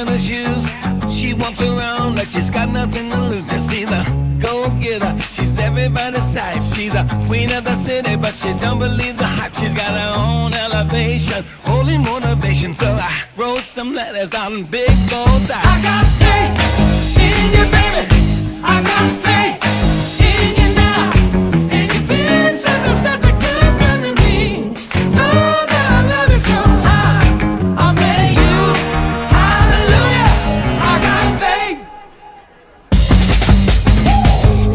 in her shoes. She walks around like she's got nothing to lose. Just see the go-getter, she's everybody's type. She's a queen of the city, but she don't believe the hype. She's got her own elevation, holy motivation. So I wrote some letters on big goals. I got faith in you, baby. I got faith in you now. And you've been such a good friend to me. Oh, that I love you so high. I'll pay you. Hallelujah. I got faith.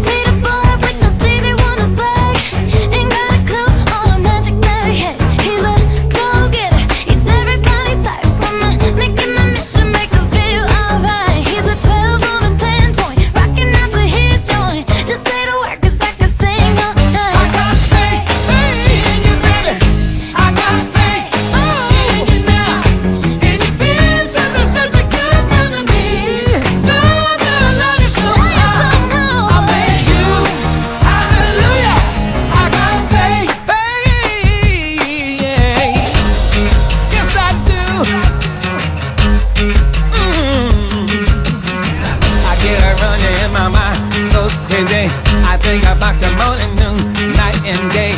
See the boy with no Stevie Wonder swag. Ain't got a clue on the magic that he has. He's a go-getter. He's everybody's type. Wanna make him a mission, make him feel alright. He's a 12 on a 10 point, rocking out to his joint. Just say the word 'cause I can sing all night. I got faith in you, baby. I got faith in you now. And you've been such a good friend to me. Know that I love you so much. I'll pay you. Hallelujah. I got faith. Yes, I do. I get a running in my mind, goes crazy. I think about the morning, noon, night and day.